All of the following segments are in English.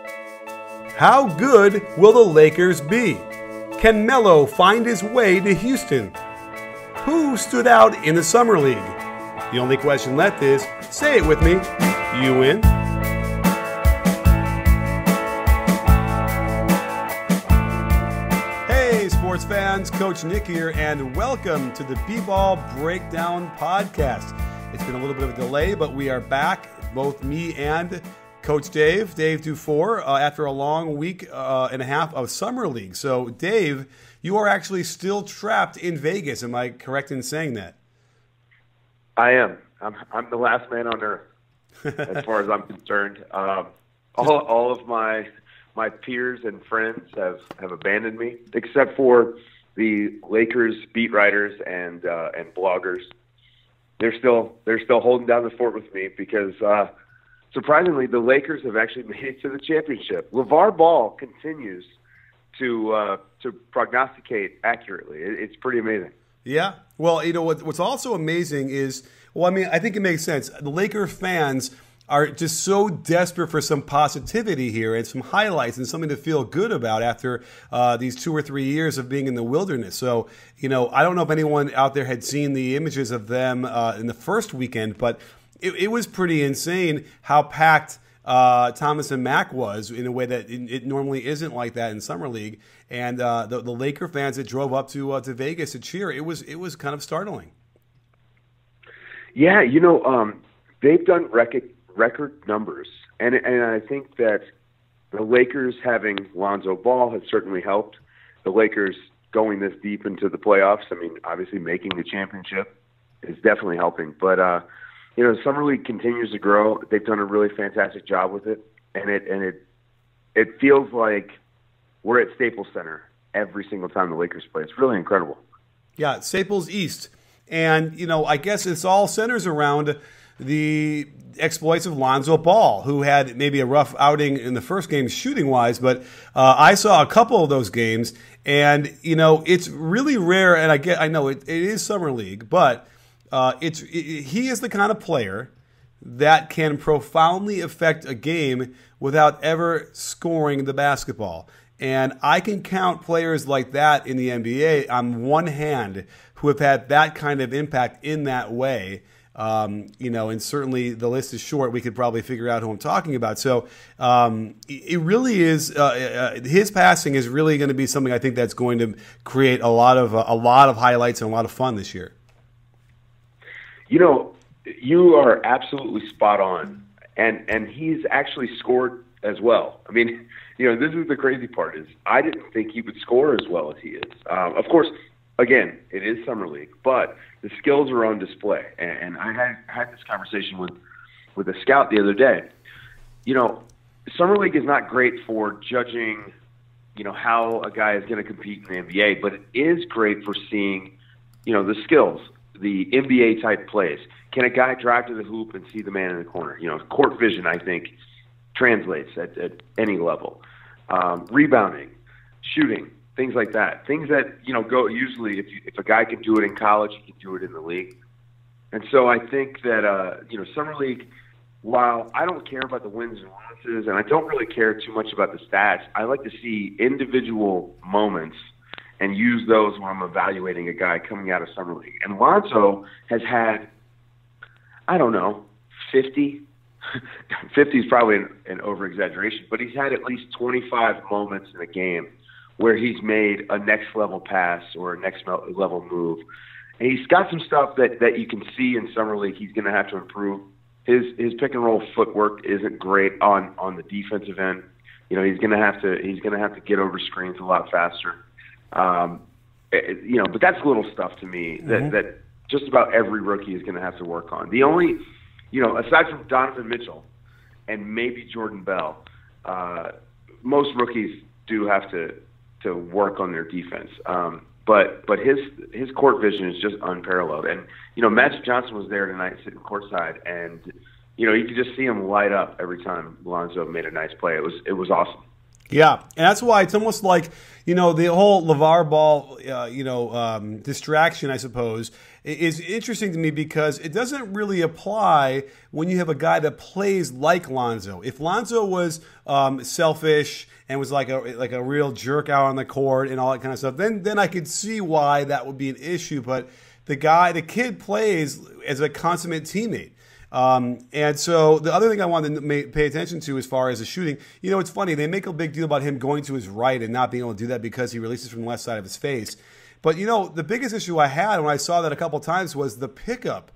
How good will the Lakers be? Can Melo find his way to Houston? Who stood out in the Summer League? The only question left is, say it with me, you win. Hey sports fans, Coach Nick here, and welcome to the B-Ball Breakdown Podcast. It's been a little bit of a delay, but we are back, both me and Coach Dave Dufour, after a long week and a half of Summer League. So, Dave, you are actually still trapped in Vegas. Am I correct in saying that? I am. I'm the last man on earth, as far as I'm concerned. All of my peers and friends have abandoned me, except for the Lakers beat writers and bloggers. They're still holding down the fort with me because. Surprisingly, the Lakers have actually made it to the championship. LeVar Ball continues to prognosticate accurately. It's pretty amazing. Yeah. Well, you know what's also amazing is, well, I mean, I think it makes sense. The Laker fans are just so desperate for some positivity here and some highlights and something to feel good about after these 2 or 3 years of being in the wilderness. So, you know, I don't know if anyone out there had seen the images of them in the first weekend, but it was pretty insane how packed Thomas and Mack was in a way that it normally isn't like that in Summer League. And the Laker fans that drove up to Vegas to cheer, it was kind of startling. Yeah, you know, they've done record numbers, and I think that the Lakers having Lonzo Ball has certainly helped. The Lakers going this deep into the playoffs, I mean, obviously making the championship is definitely helping, but. You know, the Summer League continues to grow. They've done a really fantastic job with it, and it feels like we're at Staples Center every single time the Lakers play. It's really incredible. Yeah, Staples East, and you know, I guess it's all centers around the exploits of Lonzo Ball, who had maybe a rough outing in the first game shooting-wise, but I saw a couple of those games, and you know, it's really rare. And I know it is Summer League, but. He is the kind of player that can profoundly affect a game without ever scoring the basketball. And I can count players like that in the NBA on one hand who have had that kind of impact in that way. You know, and certainly the list is short. We could probably figure out who I'm talking about. So it really is. His passing is really going to be something I think that's going to create a lot of highlights and a lot of fun this year. You know, you are absolutely spot on, and he's actually scored as well. I mean, you know, this is the crazy part is I didn't think he would score as well as he is. Of course, again, it is Summer League, but the skills are on display. And I had this conversation with a scout the other day. You know, Summer League is not great for judging, you know, how a guy is going to compete in the NBA, but it is great for seeing, you know, the skills. The NBA type plays. Can a guy drive to the hoop and see the man in the corner? You know, court vision, I think, translates at any level. Rebounding, shooting, things like that. Things that, you know, go usually if a guy can do it in college, he can do it in the league. And so I think that, you know, Summer League, while I don't care about the wins and losses, and I don't really care too much about the stats, I like to see individual moments and use those when I'm evaluating a guy coming out of Summer League. And Lonzo has had, I don't know, 50. 50 is probably an over-exaggeration, but he's had at least 25 moments in a game where he's made a next-level pass or a next-level move. And he's got some stuff that you can see in Summer League he's going to have to improve. His pick-and-roll footwork isn't great on the defensive end. You know, he's going to have to get over screens a lot faster. You know, but that's little stuff to me that just about every rookie is going to have to work on. The only, you know, aside from Donovan Mitchell and maybe Jordan Bell, most rookies do have to work on their defense. But his court vision is just unparalleled. And, you know, Magic Johnson was there tonight sitting courtside, and, you know, you could just see him light up every time Lonzo made a nice play. It was awesome. Yeah, and that's why it's almost like, you know, the whole LeVar Ball, distraction, I suppose, is interesting to me because it doesn't really apply when you have a guy that plays like Lonzo. If Lonzo was selfish and was like a real jerk out on the court and all that kind of stuff, then I could see why that would be an issue. But the kid plays as a consummate teammate. And so the other thing I wanted to pay attention to as far as the shooting, it's funny. They make a big deal about him going to his right and not being able to do that because he releases from the left side of his face. But, the biggest issue I had when I saw that a couple times was the pickup.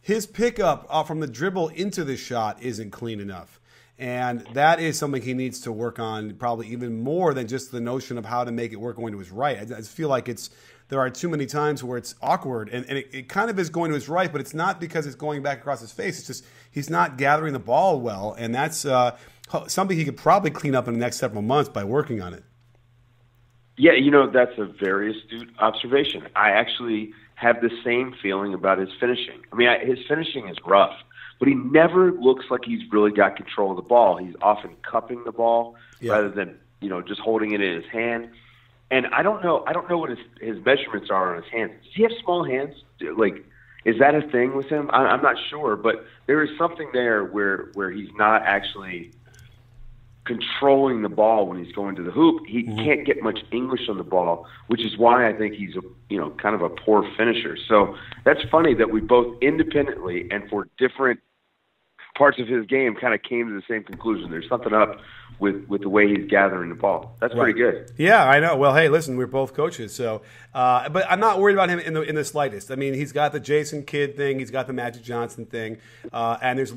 His pickup from the dribble into the shot isn't clean enough. And that is something he needs to work on probably even more than just the notion of how to make it work going to his right. I just feel like there are too many times where it's awkward. And it kind of is going to his right, but it's not because it's going back across his face. It's just he's not gathering the ball well. And that's something he could probably clean up in the next several months by working on it. Yeah, that's a very astute observation. I actually have the same feeling about his finishing. I mean, his finishing is rough, but he never looks like he's really got control of the ball. He's often cupping the ball rather than, just holding it in his hand. And I don't know what his measurements are on his hands. Does he have small hands? Like, is that a thing with him? I'm not sure, but there is something there where he's not actually controlling the ball when he's going to the hoop. He can't get much English on the ball, which is why I think he's kind of a poor finisher. So that's funny that we both independently and for different parts of his game kind of came to the same conclusion. There's something up with the way he's gathering the ball. That's pretty good. Yeah, I know. Well, hey, listen, we're both coaches, so but I'm not worried about him in the slightest. I mean, he's got the Jason Kidd thing, he's got the Magic Johnson thing, and there's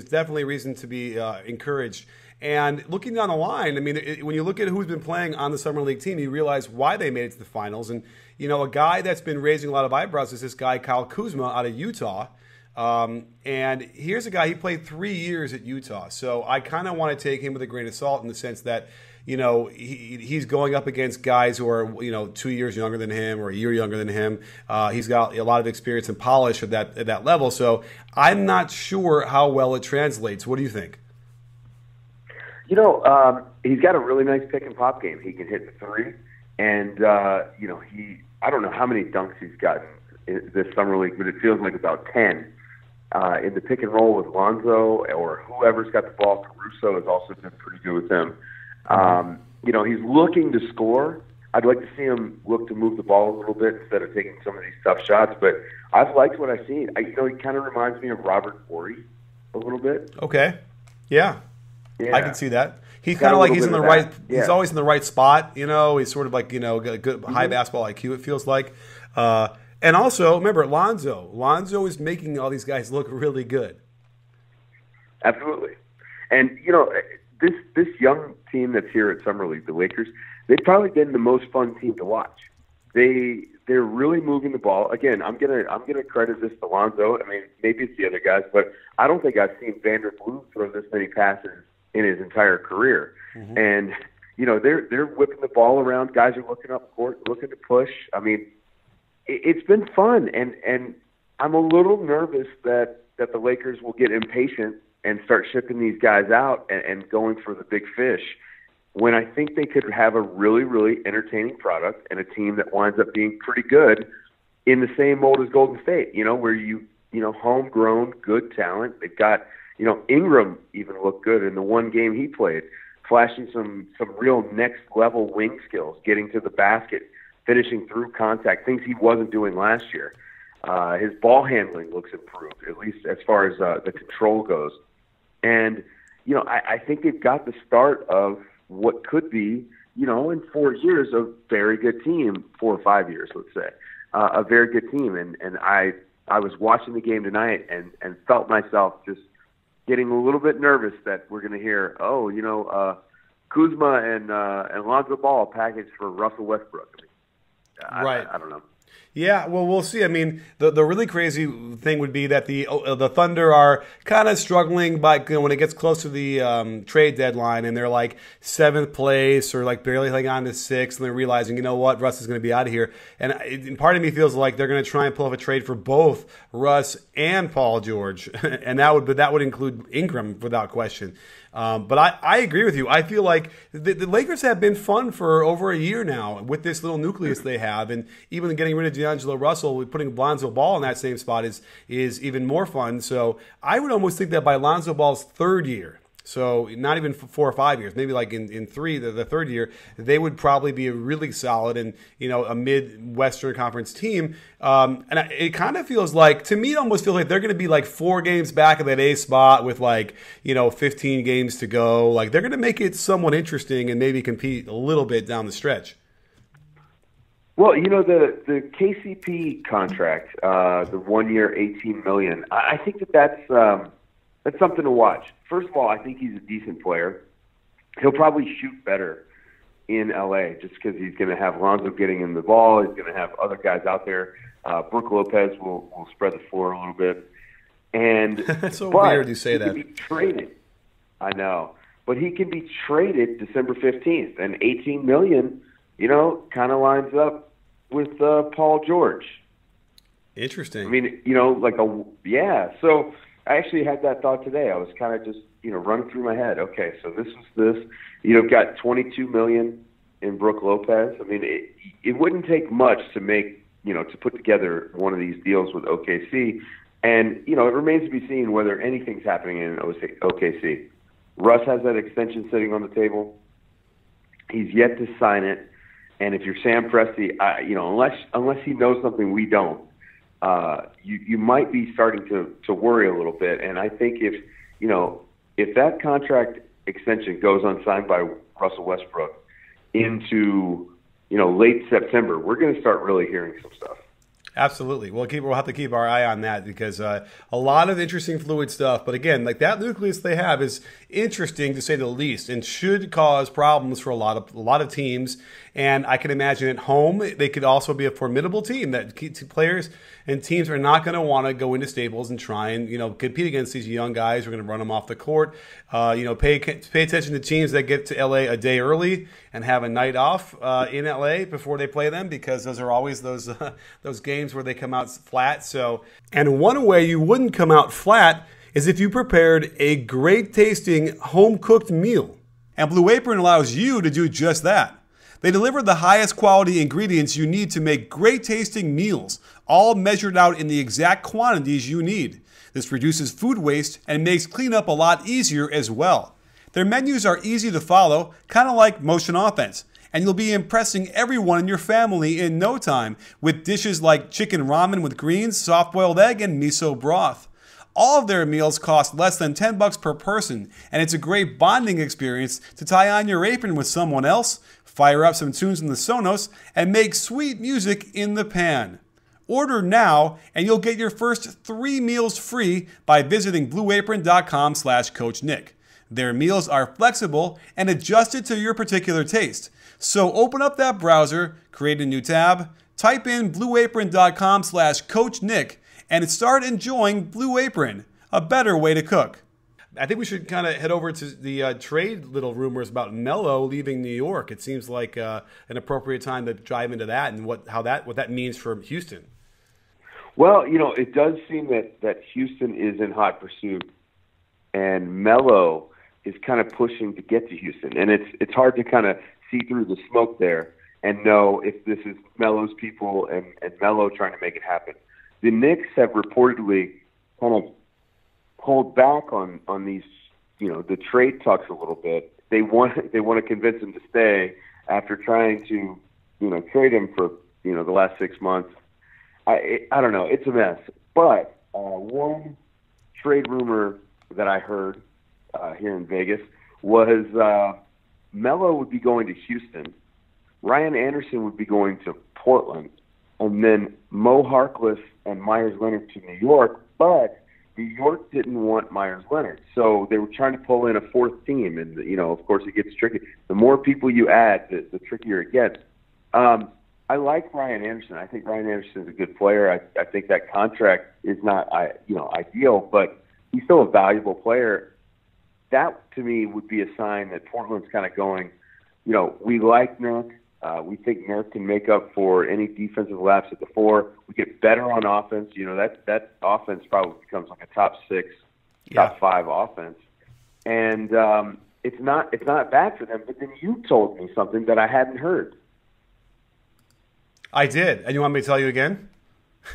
definitely reason to be encouraged. And looking down the line, I mean, when you look at who's been playing on the Summer League team, you realize why they made it to the finals. And, a guy that's been raising a lot of eyebrows is this guy, Kyle Kuzma, out of Utah. And here's a guy, he played 3 years at Utah. So I kind of want to take him with a grain of salt in the sense that, he's going up against guys who are, 2 years younger than him or a year younger than him. He's got a lot of experience and polish at that level. So I'm not sure how well it translates. What do you think? He's got a really nice pick and pop game. He can hit the three, and I don't know how many dunks he's gotten in this summer league, but it feels like about 10. In the pick and roll with Lonzo or whoever's got the ball, Caruso has also been pretty good with him. He's looking to score. I'd like to see him look to move the ball a little bit instead of taking some of these tough shots. But I've liked what I've seen. He kind of reminds me of Robert Horry a little bit. Okay, yeah. I can see that. He's kind of like he's in the right. Yeah. He's always in the right spot. He's sort of like got a good high basketball IQ. It feels like. And also, remember Lonzo. Lonzo is making all these guys look really good. Absolutely. And this young team that's here at Summer League, the Lakers, they've probably been the most fun team to watch. They're really moving the ball. Again, I'm gonna credit this to Lonzo. I mean, maybe it's the other guys, but I don't think I've seen Vanderbilt throw this many passes in his entire career. And they're whipping the ball around. Guys are looking up court, looking to push. I mean, it's been fun, and I'm a little nervous that the Lakers will get impatient and start shipping these guys out and going for the big fish, when I think they could have a really, really entertaining product and a team that winds up being pretty good in the same mold as Golden State, where homegrown, good talent. They've got, Ingram even looked good in the one game he played, flashing some real next-level wing skills, getting to the basket, finishing through contact, things he wasn't doing last year. His ball handling looks improved, at least as far as the control goes. And, I think they've got the start of what could be, in 4 years, a very good team, 4 or 5 years, let's say, a very good team. And I was watching the game tonight and felt myself just getting a little bit nervous that we're going to hear, Kuzma and Lonzo Ball packaged for Russell Westbrook. Right. I don't know. Yeah, well, we'll see. I mean, the really crazy thing would be that the Thunder are kind of struggling by when it gets close to the trade deadline, and they're like 7th place or like barely hanging on to 6th, and they're realizing, what, Russ is going to be out of here. And part of me feels like they're going to try and pull off a trade for both Russ and Paul George, and that would include Ingram without question. But I agree with you. I feel like the Lakers have been fun for over a year now with this little nucleus they have, and even getting rid of D'Angelo Russell, putting Lonzo Ball in that same spot is even more fun. So I would almost think that by Lonzo Ball's third year, so not even 4 or 5 years, maybe like in three, the third year, they would probably be a really solid and a mid-Western Conference team. It kind of feels like, to me, it almost feels like they're going to be like 4 games back of that A spot with 15 games to go. Like they're going to make it somewhat interesting and maybe compete a little bit down the stretch. Well, the KCP contract, the 1 year, $18 million. I think that's something to watch. First of all, I think he's a decent player. He'll probably shoot better in LA just because he's going to have Lonzo getting him the ball. He's going to have other guys out there. Brook Lopez will spread the floor a little bit. And that's so weird you say that. He can be traded. I know. But he can be traded December 15th. And $18 million, kind of lines up with Paul George. Interesting. I mean, So I actually had that thought today. I was kind of just, running through my head. Okay, so this is this. Got $22 million in Brook Lopez. I mean, it wouldn't take much to make, to put together one of these deals with OKC. And, it remains to be seen whether anything's happening in OKC. Russ has that extension sitting on the table. He's yet to sign it. And if you're Sam Presti, unless he knows something we don't, you might be starting to worry a little bit. And I think if that contract extension goes unsigned by Russell Westbrook into late September, we're going to start really hearing some stuff. Absolutely. We'll have to keep our eye on that because a lot of interesting fluid stuff. But again, that nucleus they have is interesting to say the least, and should cause problems for a lot of teams. And I can imagine at home they could also be a formidable team that players and teams are not going to want to go into Staples and try and compete against these young guys. We're going to run them off the court. Pay attention to teams that get to LA a day early and have a night off in LA before they play them, because those are always those games where they come out flat. So, and one way you wouldn't come out flat is if you prepared a great tasting home cooked meal. And Blue Apron allows you to do just that. They deliver the highest quality ingredients you need to make great tasting meals, all measured out in the exact quantities you need. This reduces food waste and makes cleanup a lot easier as well. Their menus are easy to follow, kind of like Motion Offense, and you'll be impressing everyone in your family in no time with dishes like chicken ramen with greens, soft-boiled egg, and miso broth. All of their meals cost less than $10 per person, and it's a great bonding experience to tie on your apron with someone else, fire up some tunes in the Sonos, and make sweet music in the pan. Order now, and you'll get your first 3 meals free by visiting blueapron.com/CoachNick. Their meals are flexible and adjusted to your particular taste. So open up that browser, create a new tab, type in blueapron.com/CoachNick, and start enjoying Blue Apron, a better way to cook. I think we should kind of head over to the trade little rumors about Melo leaving New York. It seems like an appropriate time to dive into that and what that means for Houston. Well, it does seem that Houston is in hot pursuit, and Melo is kind of pushing to get to Houston, and it's hard to kind of see through the smoke there and know if this is Melo's people and Melo trying to make it happen. The Knicks have reportedly kind of pulled back on these, the trade talks a little bit. They want to convince him to stay after trying to, trade him for, the last 6 months. I don't know. It's a mess. But one trade rumor that I heard here in Vegas was Melo would be going to Houston, Ryan Anderson would be going to Portland, and then Mo Harkless and Myers Leonard to New York, but New York didn't want Myers Leonard, so they were trying to pull in a fourth team, and of course it gets tricky. The more people you add, the trickier it gets. I like Ryan Anderson. I think Ryan Anderson is a good player. I think that contract is not ideal, but he's still a valuable player. That to me would be a sign that Portland's kind of going, we like Nurk. We think Nurk can make up for any defensive lapse at the 4. We get better on offense. That offense probably becomes like a top 6, top 5 offense. and it's not bad for them. But then you told me something that I hadn't heard. I did, and you want me to tell you again?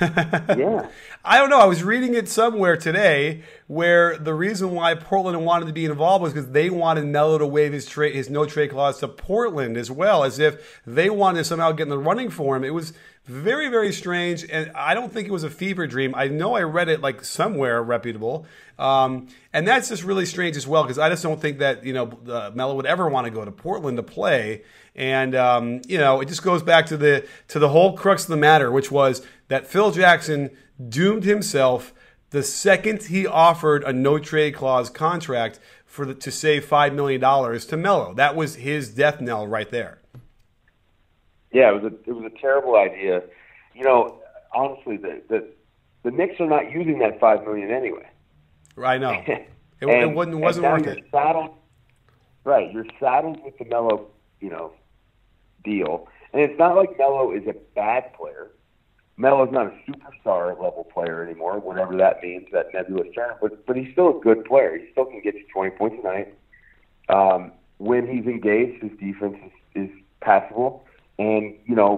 Yeah. I don't know. I was reading it somewhere today where the reason why Portland wanted to be involved was because they wanted Melo to waive his no-trade clause to Portland as well, as if they wanted to somehow get in the running for him. It was very, very strange, and I don't think it was a fever dream. I know I read it like somewhere reputable, and that's just really strange as well because I just don't think that Melo would ever want to go to Portland to play. And it just goes back to the whole crux of the matter, which was that Phil Jackson doomed himself the second he offered a no-trade clause contract to save $5 million to Melo. That was his death knell right there. Yeah, it was a terrible idea. Honestly, the Knicks are not using that $5 million anyway. I know. It wasn't worth it. Right, you're saddled with the Melo, deal, and it's not like Melo is a bad player. Melo's not a superstar level player anymore, whatever that means, that nebulous term. But he's still a good player. He still can get you 20 points a night. When he's engaged, his defense is passable. And,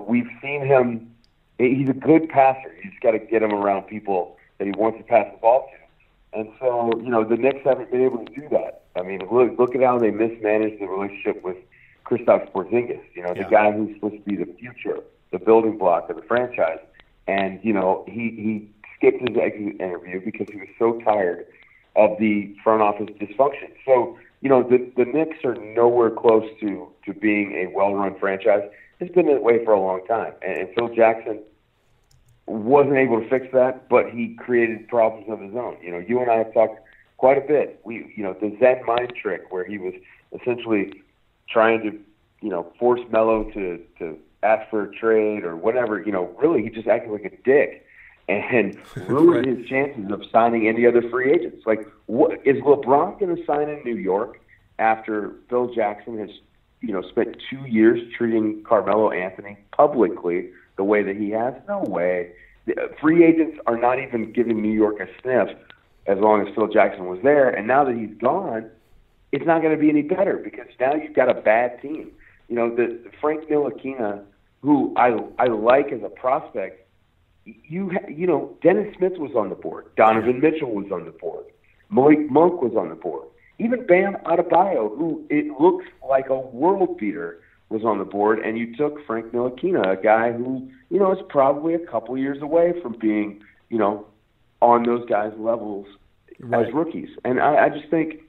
we've seen him. He's a good passer. You just got to get him around people that he wants to pass the ball to. And so, the Knicks haven't been able to do that. I mean, look at how they mismanaged the relationship with Kristaps Porzingis, the guy who's supposed to be the future, the building block of the franchise. And, he skipped his exit interview because he was so tired of the front office dysfunction. So, the Knicks are nowhere close to being a well-run franchise. It's been that way for a long time. And Phil Jackson wasn't able to fix that, but he created problems of his own. You and I have talked quite a bit. The Zen mind trick where he was essentially trying to, force Melo to ask for a trade or whatever, really he just acted like a dick and ruined his chances of signing any other free agents. Like, is LeBron going to sign in New York after Phil Jackson has, spent 2 years treating Carmelo Anthony publicly the way that he has? No way. Free agents are not even giving New York a sniff as long as Phil Jackson was there. And now that he's gone, it's not going to be any better because now you've got a bad team. The Frank Ntilikina, who I like as a prospect, Dennis Smith was on the board. Donovan Mitchell was on the board. Malik Monk was on the board. Even Bam Adebayo, who it looks like a world beater, was on the board. And you took Frank Ntilikina, a guy who, is probably a couple years away from being, on those guys' levels as rookies. And I just think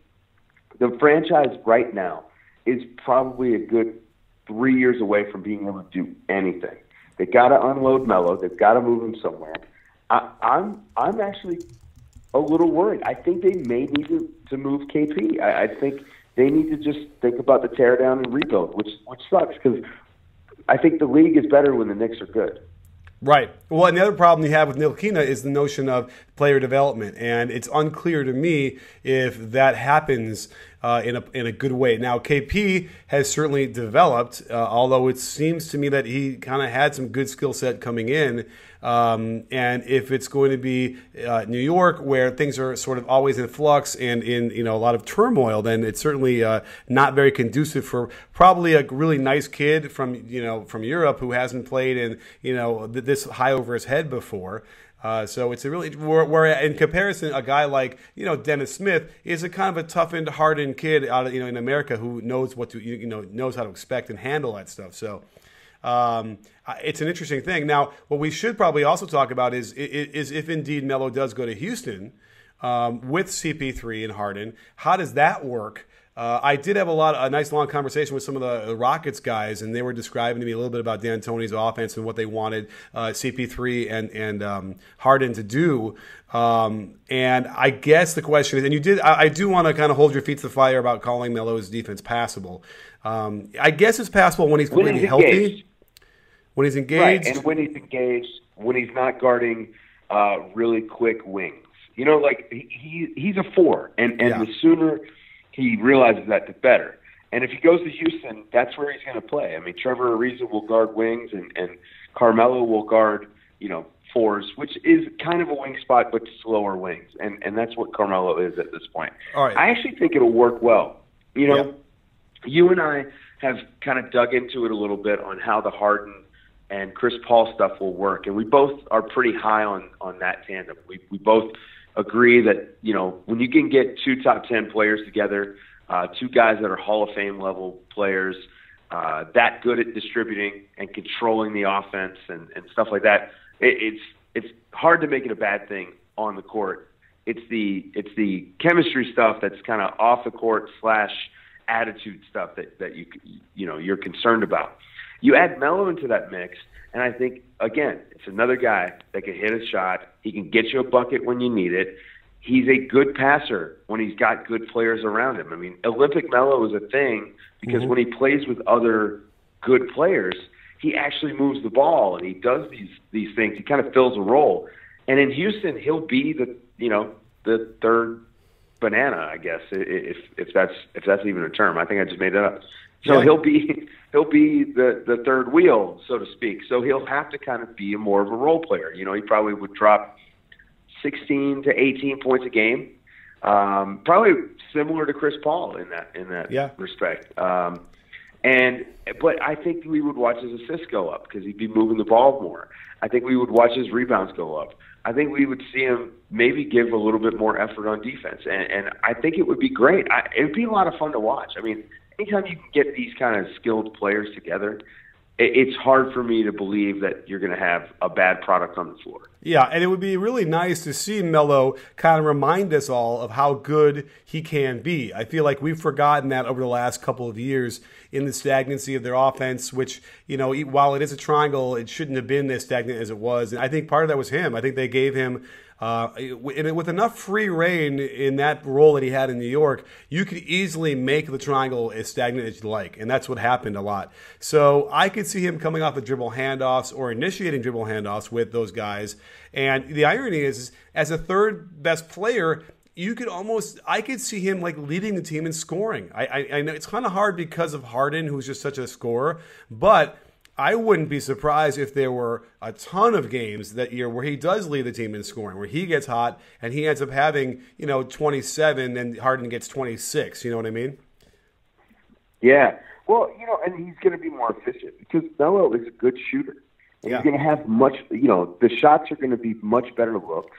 the franchise right now is probably a good 3 years away from being able to do anything. They got to unload Melo. They've got to move him somewhere. I'm actually a little worried. I think they may need to move KP. I think they need to just think about the tear down and rebuild, which sucks because I think the league is better when the Knicks are good. Right. Well, and the other problem you have with Ntilikina is the notion of player development, and it's unclear to me if that happens in a good way. Now, KP has certainly developed, although it seems to me that he kind of had some good skill set coming in. And if it's going to be New York, where things are sort of always in flux and in a lot of turmoil, then it's certainly not very conducive for probably a really nice kid from Europe who hasn't played in this high over his head before. So it's a really where in comparison, a guy like Dennis Smith is a kind of a toughened, hardened kid out of in America who knows what to knows how to expect and handle that stuff. So. It's an interesting thing. Now, what we should probably also talk about is if indeed Melo does go to Houston with CP3 and Harden, how does that work? I did have a nice long conversation with some of the Rockets guys, and they were describing to me a little bit about D'Antoni's offense and what they wanted CP3 and Harden to do. And I guess the question is, and I do want to kind of hold your feet to the fire about calling Melo's defense passable. I guess it's passable when he's completely healthy. When he's engaged. Right, and when he's engaged, when he's not guarding really quick wings. He's a 4, and the sooner he realizes that, the better. And if he goes to Houston, that's where he's going to play. I mean, Trevor Ariza will guard wings, and Carmelo will guard, fours, which is kind of a wing spot but slower wings, and that's what Carmelo is at this point. All right. I actually think it'll work well. You know, you and I have kind of dug into it a little bit on how the Harden and Chris Paul stuff will work, and we both are pretty high on that tandem. We both agree that, you know, when you can get two top 10 players together, two guys that are Hall of Fame level players, that good at distributing and controlling the offense and stuff like that, it's hard to make it a bad thing on the court. It's the chemistry stuff that's kind of off the court / attitude stuff that you're concerned about. You add Melo into that mix, and I think, again, it's another guy that can hit a shot. He can get you a bucket when you need it. He's a good passer when he's got good players around him. I mean, Olympic Melo is a thing because when he plays with other good players, he actually moves the ball and he does these things. He kind of fills a role. And in Houston, he'll be the third banana, I guess, if that's even a term. I think I just made that up. So he'll be the third wheel, so to speak. So he'll have to kind of be more of a role player. You know, he probably would drop 16 to 18 points a game, probably similar to Chris Paul in that respect. But I think we would watch his assists go up because he'd be moving the ball more. I think we would watch his rebounds go up. I think we would see him maybe give a little bit more effort on defense, and I think it would be great. It would be a lot of fun to watch. I mean, anytime you can get these kind of skilled players together, it's hard for me to believe that you're going to have a bad product on the floor. Yeah, and it would be really nice to see Melo kind of remind us all of how good he can be. I feel like we've forgotten that over the last couple of years in the stagnancy of their offense, which, you know, while it is a triangle, it shouldn't have been as stagnant as it was. And I think part of that was him. I think they gave him with enough free reign in that role that he had in New York, you could easily make the triangle as stagnant as you like, and that's what happened a lot. So I could see him coming off of dribble handoffs or initiating dribble handoffs with those guys. And the irony is, as a third best player, I could see him like leading the team in scoring. I know it's kind of hard because of Harden, who's just such a scorer, but I wouldn't be surprised if there were a ton of games that year where he does lead the team in scoring, where he gets hot and he ends up having, 27 and Harden gets 26. You know what I mean? Yeah. Well, and he's going to be more efficient because Melo is a good shooter. And he's going to have the shots are going to be much better looks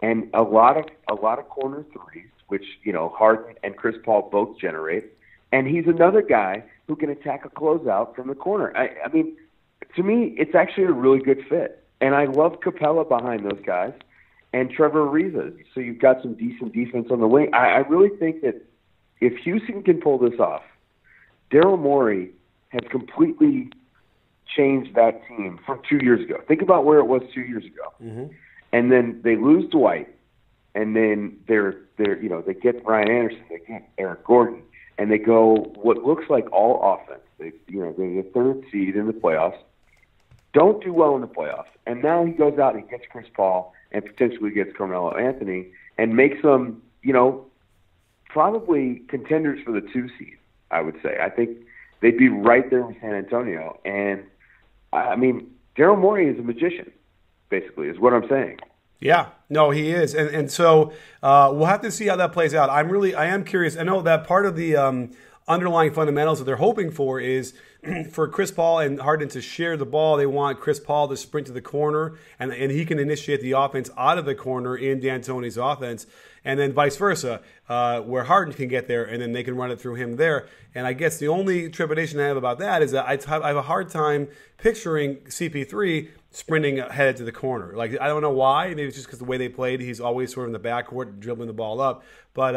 and a lot of corner threes, which, Harden and Chris Paul both generate. And he's another guy who can attack a closeout from the corner. I mean, to me, it's actually a really good fit. And I love Capella behind those guys and Trevor Ariza. So you've got some decent defense on the wing. I really think that if Houston can pull this off, Daryl Morey has completely changed that team from 2 years ago. Think about where it was 2 years ago. Mm-hmm. And then they lose Dwight, and then they get Ryan Anderson, they get Eric Gordon, and they go what looks like all offense. They're the third seed in the playoffs. Don't do well in the playoffs, and now he goes out and gets Chris Paul and potentially gets Carmelo Anthony and makes them, probably contenders for the 2 seed. I would say. I think they'd be right there with San Antonio, and I mean, Daryl Morey is a magician, basically, is what I'm saying. Yeah, no, he is, and so we'll have to see how that plays out. I am curious. I know that part of the underlying fundamentals that they're hoping for is for Chris Paul and Harden to share the ball. They want Chris Paul to sprint to the corner, and he can initiate the offense out of the corner in D'Antoni's offense, and then vice versa, where Harden can get there, and then they can run it through him there. And I guess the only trepidation I have about that is that I have a hard time picturing CP3 sprinting headed to the corner. Like, I don't know why. Maybe it's just because the way they played, he's always sort of in the backcourt dribbling the ball up. But,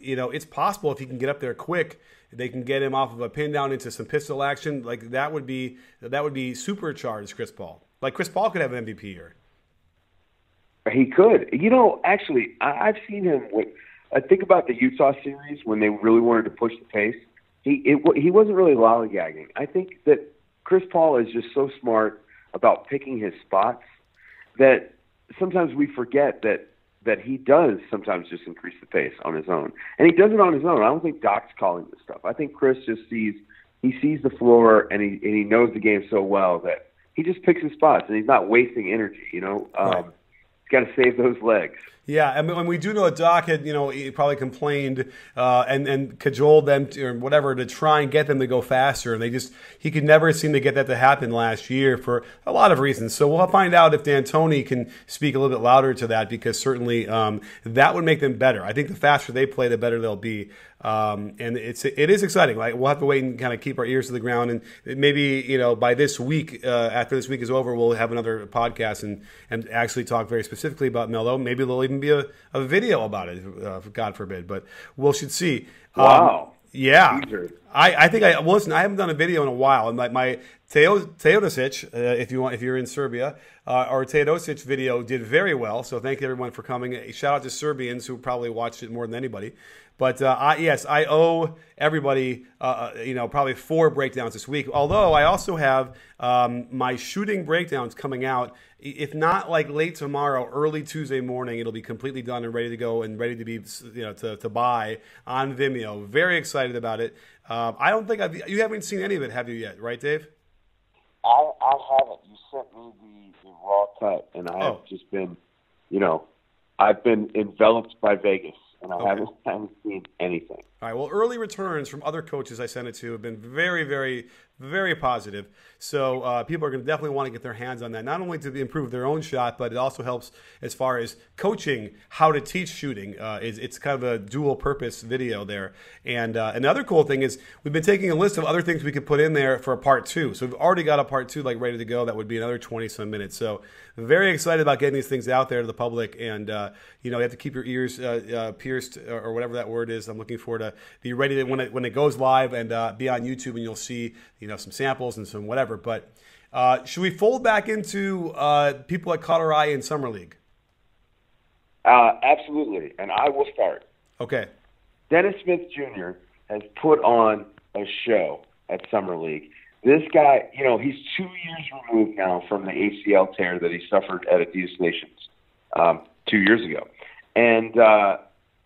it's possible if he can get up there quick, they can get him off of a pin down into some pistol action. Like, that would be supercharged Chris Paul. Like, Chris Paul could have an MVP here. He could. Actually, I've seen him. I think about the Utah series when they really wanted to push the pace. He wasn't really lollygagging. I think that Chris Paul is just so smart about picking his spots that sometimes we forget that he does sometimes just increase the pace on his own. And he does it on his own. I don't think Doc's calling this stuff. I think Chris just sees the floor and he knows the game so well that he just picks his spots, and he's not wasting energy. Right. He's got to save those legs. Yeah, I mean, when we do know Doc had, he probably complained and cajoled them or whatever to try and get them to go faster, and he could never seem to get that to happen last year for a lot of reasons. So we'll find out if D'Antoni can speak a little bit louder to that, because certainly that would make them better. I think the faster they play, the better they'll be. And it is exciting. Like, we'll have to wait and kind of keep our ears to the ground, and maybe by this week, after this week is over, we'll have another podcast and actually talk very specifically about Melo. Maybe there'll even be a video about it, God forbid, but we should see. Wow. Yeah, I think listen. I haven't done a video in a while, and my Teodosic, if you're in Serbia, our Teodosic video did very well. So thank you everyone for coming. Shout out to Serbians who probably watched it more than anybody. But yes, I owe everybody probably 4 breakdowns this week. Although I also have my shooting breakdowns coming out. If not like late tomorrow, early Tuesday morning, it'll be completely done and ready to go and ready to be to buy on Vimeo. Very excited about it. I don't think you haven't seen any of it, have you yet? Right, Dave? I haven't. You sent me the raw cut, and I have just been, I've been enveloped by Vegas, and I haven't seen anything. All right. Well, early returns from other coaches I sent it to have been very, very, very positive. So people are going to definitely want to get their hands on that, not only to improve their own shot, but it also helps as far as coaching how to teach shooting. It's kind of a dual purpose video there. And another cool thing is we've been taking a list of other things we could put in there for a part 2. So we've already got a part 2 ready to go. That would be another 20-some minutes. So very excited about getting these things out there to the public. And you have to keep your ears pierced or whatever that word is. I'm looking forward to be ready to, when it goes live and be on YouTube, and you'll see some samples and some whatever. But should we fold back into people that caught our eye in Summer League? Absolutely, and I will start. Okay. Dennis Smith Jr. has put on a show at Summer League. This guy, he's 2 years removed now from the ACL tear that he suffered at Adidas Nations 2 years ago. And,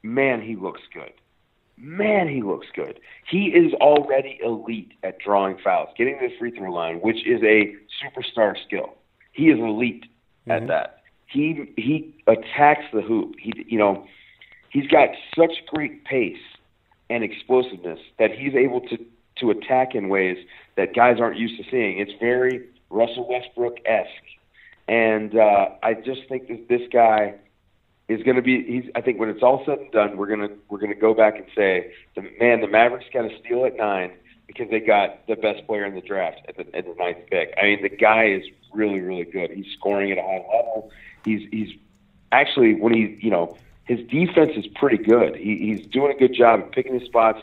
man, he looks good. Man, he looks good. He is already elite at drawing fouls, getting to the free throw line, which is a superstar skill. He is elite at that. He attacks the hoop. He's got such great pace and explosiveness that he's able to attack in ways that guys aren't used to seeing. It's very Russell Westbrook-esque. And I just think that this guy is going to be. I think when it's all said and done, we're gonna go back and say, the Mavericks got to steal at 9 because they got the best player in the draft at the 9th pick. I mean, the guy is really, really good. He's scoring at a high level. He's actually, when his defense is pretty good. He's doing a good job of picking his spots.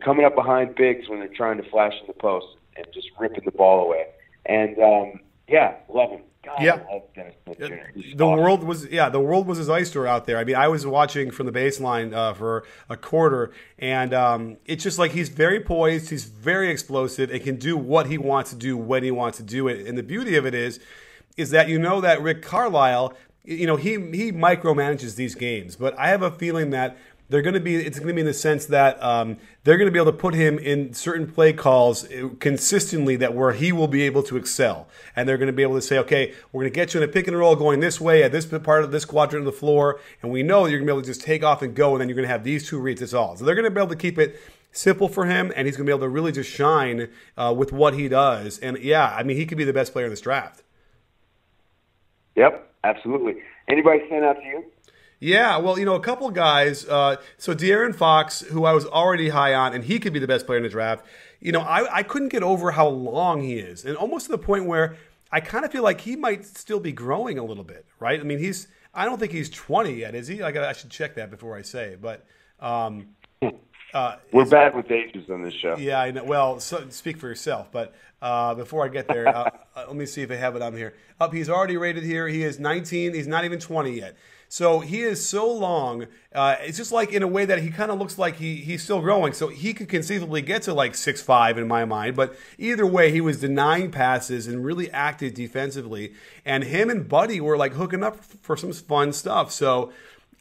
Coming up behind bigs when they're trying to flash in the post and just ripping the ball away. And love him. God, yeah, I love Dennis Smith Jr. The world was his oyster out there. I mean, I was watching from the baseline for a quarter, and it's just like he's very poised, he's very explosive, and can do what he wants to do when he wants to do it. And the beauty of it is that that Rick Carlisle, he micromanages these games, but I have a feeling that it's going to be in the sense that they're going to be able to put him in certain play calls consistently where he will be able to excel. And they're going to be able to say, okay, we're going to get you in a pick and roll going this way at this part of this quadrant of the floor, and we know you're going to be able to just take off and go, and then you're going to have these 2 reads. That's all. So they're going to be able to keep it simple for him, and he's going to be able to really just shine with what he does. And yeah, I mean, he could be the best player in this draft. Yep, absolutely. Anybody stand out to you? Yeah, well, a couple of guys. So De'Aaron Fox, who I was already high on, and he could be the best player in the draft. I couldn't get over how long he is, and almost to the point where I kind of feel like he might still be growing a little bit, right? I mean, I don't think he's 20 yet, is he? I should check that before I say, but we're bad with ages on this show. Yeah, I know. Well, so, speak for yourself, but before I get there, let me see if I have it on here. He's already rated here. He is 19. He's not even 20 yet. So he is so long. It's just like in a way that he kind of looks like he's still growing. So he could conceivably get to like 6'5" in my mind. But either way, he was denying passes and really active defensively. And him and Buddy were like hooking up for some fun stuff. So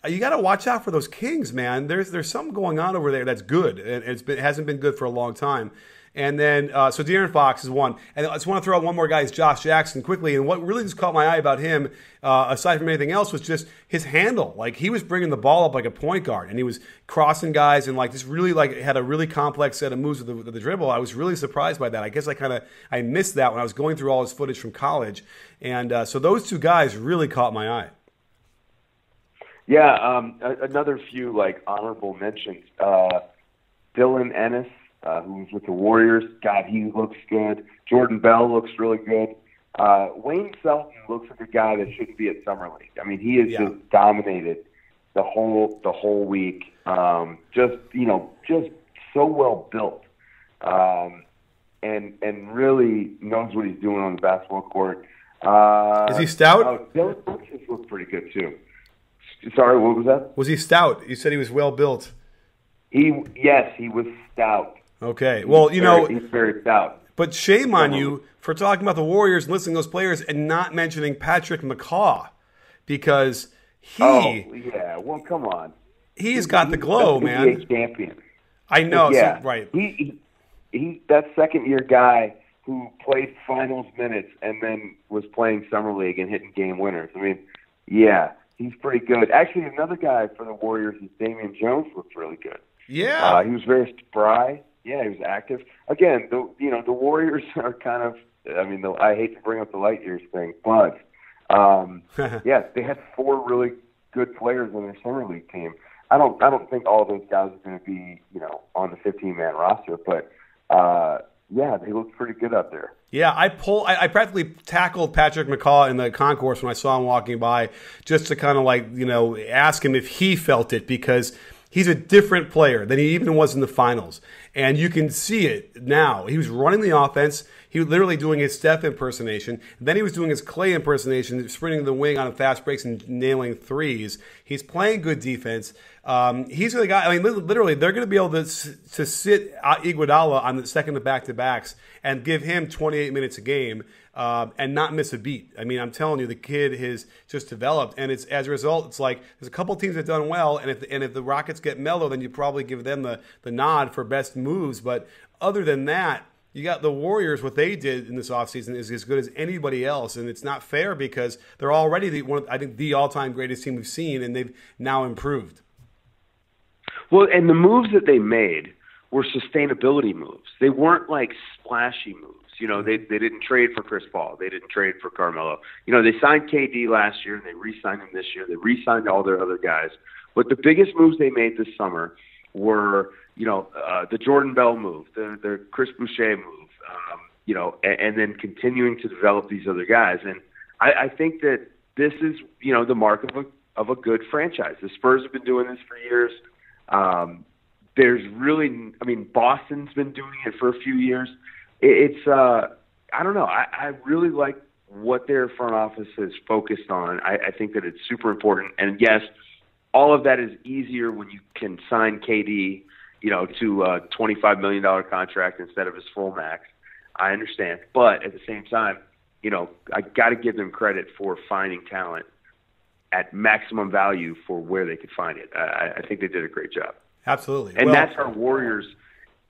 you got to watch out for those Kings, man. There's something going on over there that's good, and it hasn't been good for a long time. And then, so De'Aaron Fox is one. And I just want to throw out one more guy, is Josh Jackson, quickly. And what really just caught my eye about him, aside from anything else, was just his handle. Like, he was bringing the ball up like a point guard, and he was crossing guys, and like just really like had a really complex set of moves with the dribble. I was really surprised by that. I guess I missed that when I was going through all his footage from college. And so those two guys really caught my eye. Yeah, another few like honorable mentions. Dylan Ennis, who's with the Warriors. God, he looks good. Jordan Bell looks really good. Wayne Selton looks like a guy that shouldn't be at Summer League. I mean, he has just dominated the whole week. Just so well built, and really knows what he's doing on the basketball court. Is he stout? Dylan Brooks looks pretty good too. Sorry, what was that? Was he stout? You said he was well built. Yes, he was stout. Okay, well, he's very stout. But shame on you for talking about the Warriors and listing those players and not mentioning Patrick McCaw, because he. Oh yeah, well, come on. He's got the glow, man. NBA champion. I know. Yeah, so, right. He that second-year guy who played finals minutes and then was playing summer league and hitting game winners. I mean, yeah. He's pretty good. Actually, another guy for the Warriors is Damian Jones. Looks really good. Yeah, he was very spry. Yeah, he was active. Again, the Warriors are kind of. I mean, I hate to bring up the light years thing, but yeah, they had 4 really good players on their summer league team. I don't think all of those guys are going to be on the 15-man roster, but yeah, they look pretty good up there. Yeah, I practically tackled Patrick McCaw in the concourse when I saw him walking by, just to kind of ask him if he felt it, because he's a different player than he even was in the finals. And you can see it now. He was running the offense. He was literally doing his Steph impersonation. Then he was doing his Clay impersonation, sprinting the wing on fast breaks and nailing threes. He's playing good defense. He's the guy. I mean, literally, they're going to be able to sit Iguodala on the second of back-to-backs and give him 28 minutes a game and not miss a beat. I mean, I'm telling you, the kid has just developed, and it's as a result, it's like there's a couple teams that have done well, and if the Rockets get Melo, then you probably give them the nod for best moves. But other than that, you got the Warriors. What they did in this offseason is as good as anybody else, and it's not fair because they're already the all-time greatest team we've seen, and they've now improved. Well, and the moves that they made were sustainability moves. They weren't like splashy moves. They didn't trade for Chris Paul. They didn't trade for Carmelo. They signed KD last year, and they re-signed him this year. They re-signed all their other guys. But the biggest moves they made this summer were, the Jordan Bell move, the Chris Boucher move, and then continuing to develop these other guys. And I think that this is, the mark of a good franchise. The Spurs have been doing this for years. There's really, Boston's been doing it for a few years. It's I don't know. I really like what their front office has focused on. I think that it's super important. And yes, all of that is easier when you can sign KD, to a $25 million contract instead of his full max. I understand. But at the same time, I got to give them credit for finding talent at maximum value for where they could find it. I think they did a great job. Absolutely. And that's our Warriors,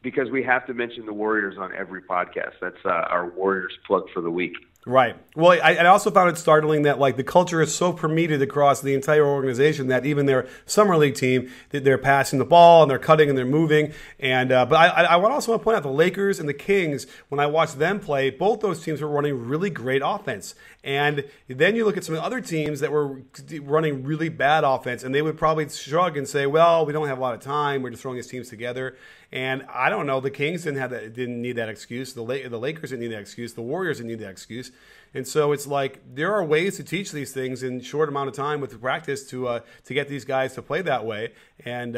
because we have to mention the Warriors on every podcast. That's our Warriors plug for the week. Right. Well, I also found it startling that the culture is so permeated across the entire organization that even their summer league team, they're passing the ball and they're cutting and they're moving. And but I also want to point out the Lakers and the Kings. When I watched them play, both those teams were running really great offense. And then you look at some other teams that were running really bad offense, and they would probably shrug and say, "Well, we don't have a lot of time. We're just throwing these teams together." And I don't know. The Kings didn't need that excuse. The Lakers didn't need that excuse. The Warriors didn't need that excuse. And so it's like there are ways to teach these things in a short amount of time with the practice to get these guys to play that way. And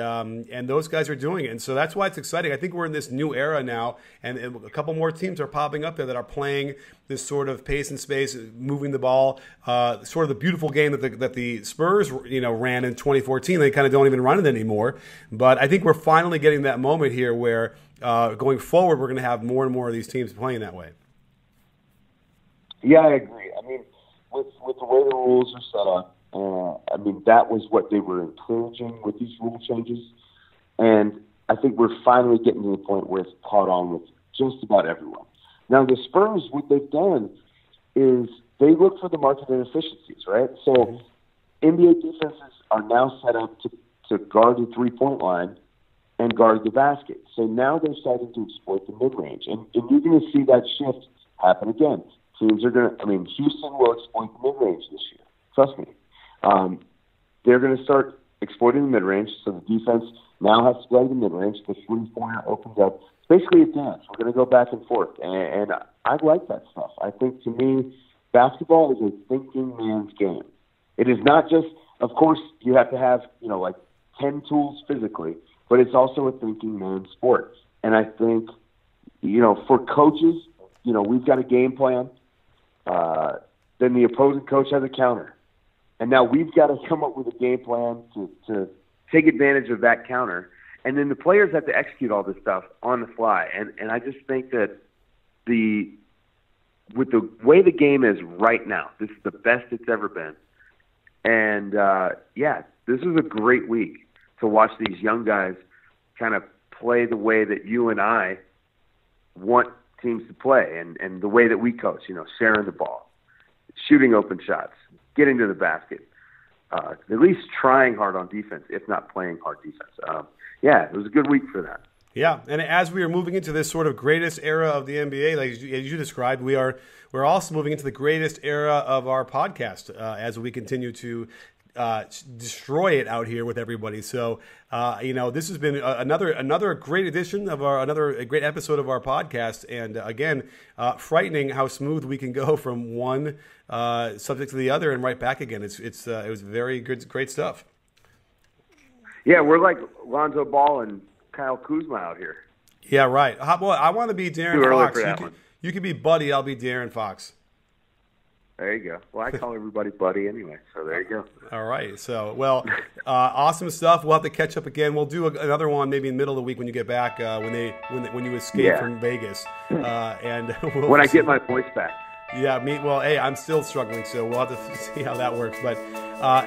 those guys are doing it. And so that's why it's exciting. I think we're in this new era now, and a couple more teams are popping up there that are playing this sort of pace and space, moving the ball, sort of the beautiful game that the Spurs ran in 2014. They kind of don't even run it anymore. But I think we're finally getting that moment here where going forward we're going to have more and more of these teams playing that way. Yeah, I agree. With the way the rules are set up, that was what they were encouraging with these rule changes. And I think we're finally getting to the point where it's caught on with just about everyone. Now, the Spurs, what they've done is they look for the market inefficiencies, right? So NBA defenses are now set up to guard the three-point line and guard the basket. So now they're starting to exploit the mid-range. And you're going to see that shift happen again. Teams are going to, I mean, Houston will exploit the mid-range this year. Trust me. They're going to start exploiting the mid-range, so the defense now has to go to the mid-range. The three-pointer opens up. It's basically a dance. We're going to go back and forth. And I like that stuff. I think, to me, basketball is a thinking man's game. It is not just, of course, you have to have, like 10 tools physically, but it's also a thinking man's sport. And I think, for coaches, we've got a game plan. Then the opposing coach has a counter. And now we've got to come up with a game plan to take advantage of that counter. And then the players have to execute all this stuff on the fly. And I just think that with the way the game is right now, this is the best it's ever been. And, this is a great week to watch these young guys kind of play the way that you and I want teams to play and the way that we coach, sharing the ball, shooting open shots, getting to the basket, at least trying hard on defense, if not playing hard defense. It was a good week for that. Yeah, and as we are moving into this sort of greatest era of the NBA, like as you described, we're also moving into the greatest era of our podcast as we continue to destroy it out here with everybody. So, this has been another great edition of another great episode of our podcast. And again, frightening how smooth we can go from one subject to the other and right back again. It was very good, great stuff. Yeah, we're like Lonzo Ball and Kyle Kuzma out here. Yeah, right. Well, I want to be Darren Fox. You can be Buddy. I'll be Darren Fox. There you go. Well, I call everybody Buddy anyway, so there you go. All right. So, awesome stuff. We'll have to catch up again. We'll do another one maybe in the middle of the week when you get back, when you escape from Vegas, and when I get my voice back. Yeah, well, hey, I'm still struggling, so we'll have to see how that works. But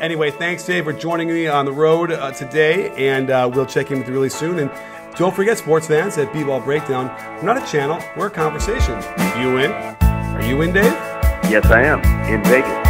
anyway, thanks, Dave, for joining me on the road today, and we'll check in with you really soon. And don't forget, sports fans, at B-Ball Breakdown, we're not a channel, we're a conversation. You in? Are you in, Dave? Yes, I am, in Vegas.